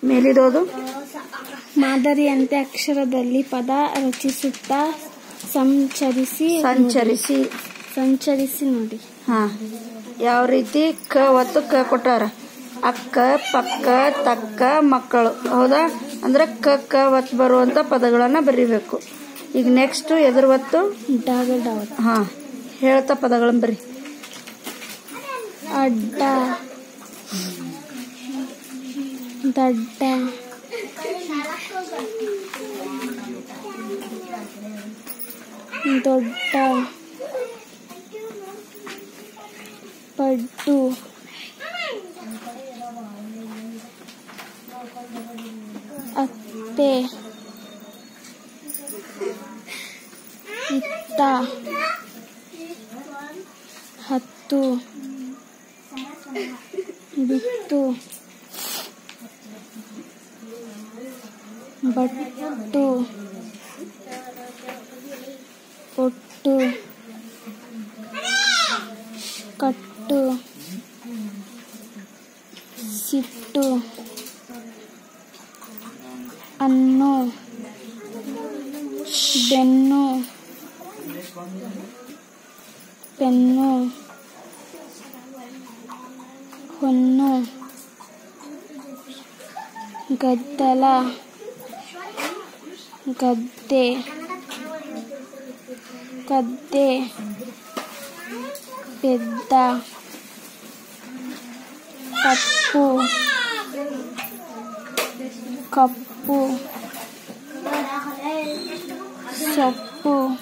ಮೇಲಿದೋದು ಮಾದರಿಯಂತೆ ಅಕ್ಷರದಲ್ಲಿ ಪದ ರಚಿಸುತ್ತಾ ಸಂಚರಿಸಿ ನೋಡಿ. ಹಾ, ಯಾವ ರೀತಿ ಕ ಒತ್ತು ಕ ಕೊಟ್ಟಾರ. ಅಕ್ಕ, ಪಕ್ಕ, ತಕ್ಕ, ಮಕ್ಕಳು. ಹೌದಾ? ಅಂದ್ರೆ ಕ ಒತ್ತು ಬರುವಂತ ಪದಗಳನ್ನ ಬರಿಬೇಕು. ಈಗ ನೆಕ್ಸ್ಟ್ ಎದುರು ಒತ್ತು ಡಾಗಡ. ಹಾ, ಹೇಳ್ತಾ ಪದಗಳನ್ನ ಬರಿ. ಅಡ್ಡ, ದಡ್ಡ, ದೊಡ್ಡ, ಪಡ್ಡು, ಅತ್ತೆ, ಇತ್ತ, ಹತ್ತು, ಬಿತ್ತು, ಬಟ್ಟು, ಒಟ್ಟು, ಕಟ್ಟು, ಸಿಟ್ಟು, ಅನ್ನು, ಬೆನ್ನು, ಪೆನ್ನು, ಹೊನ್ನು, ಗದ್ದಲ, ಗದ್ದೆ, ಗದ್ದೆ, ಪೆದ್ದ, ತಪ್ಪು, ಕಪ್ಪು, ಸೊಪ್ಪು,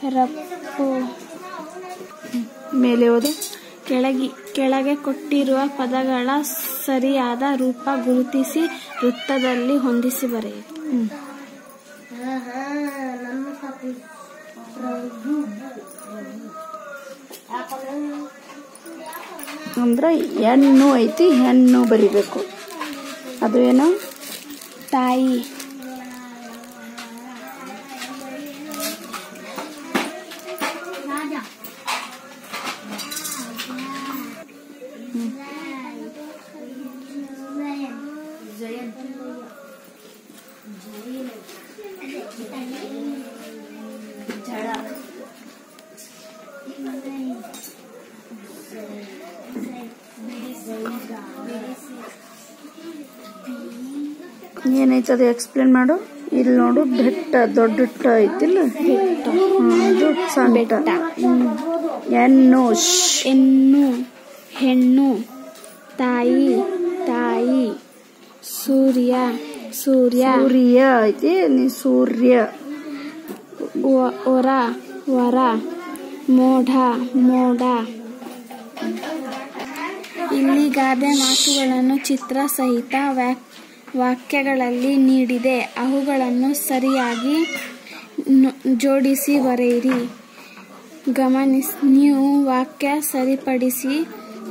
ರಪ್ಪು. ಮೇಲೆ ಓದು. ಕೆಳಗೆ ಕೊಟ್ಟಿರುವ ಪದಗಳ ಸರಿಯಾದ ರೂಪ ಗುರುತಿಸಿ ವೃತ್ತದಲ್ಲಿ ಹೊಂದಿಸಿ ಬರೆಯಿರಿ. ಅಂದ್ರೆ ಹೆಣ್ಣು ಐತಿ, ಹೆಣ್ಣು ಬರಿಬೇಕು. ಅದು ಏನು? ತಾಯಿ. ಏನೈತದು ಎಕ್ಸ್ಪ್ಲೇನ್ ಮಾಡು. ಇಲ್ಲಿ ನೋಡು, ಬೆಟ್ಟ ದೊಡ್ಡ ಐತಿಲ್ಲ, ಅದು ಸಣ್ಣ. ಹೆಣ್ಣು, ಹೆಣ್ಣು, ತಾಯಿ, ತಾಯಿ, ಸೂರ್ಯ, ಸೂರ್ಯ ಐತಿ, ಸೂರ್ಯ. ವರ, ವರ, ಮೋಢ, ಮೋಡ. ಇಲ್ಲಿ ಗಾದೆ ಮಾತುಗಳನ್ನು ಚಿತ್ರ ಸಹಿತ ವಾಕ್ಯಗಳಲ್ಲಿ ನೀಡಿದೆ. ಅವುಗಳನ್ನು ಸರಿಯಾಗಿ ಜೋಡಿಸಿ ಬರೆಯಿರಿ. ನೀವು ವಾಕ್ಯ ಸರಿಪಡಿಸಿ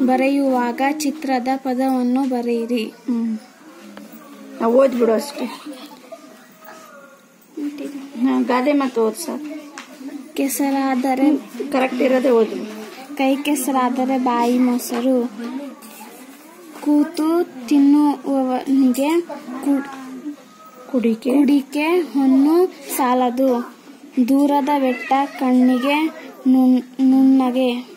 ಬರೆಯುವಾಗ ಚಿತ್ರದ ಪದವನ್ನು ಬರೆಯಿರಿ. ಓದ್ಬಿಡು ಅಷ್ಟೇ. ಗಾದೆ ಮಾತು ಓದ್ ಸರ್. ಕೆಸರಾದರೆ ಕರೆಕ್ಟ್ ಇರೋದೇ ಓದು. ಕೈ ಕೆಸರಾದರೆ ಬಾಯಿ ಮೊಸರು. ಕೂತು ತಿನ್ನುವವನಿಗೆ ಕುಡಿಕೆ ಹೊನ್ನು ಸಾಲದು. ದೂರದ ಬೆಟ್ಟ ಕಣ್ಣಿಗೆ ನುಣ್ಣಗೆ.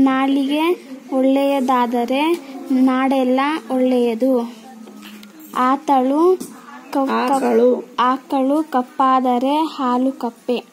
ನಾಲಿಗೆ ಒಳ್ಳೆಯದಾದರೆ ನಾಡೆಲ್ಲ ಒಳ್ಳೆಯದು. ಆಕಳು ಕಪ್ಪಾದರೆ ಹಾಲು ಕಪ್ಪೆ.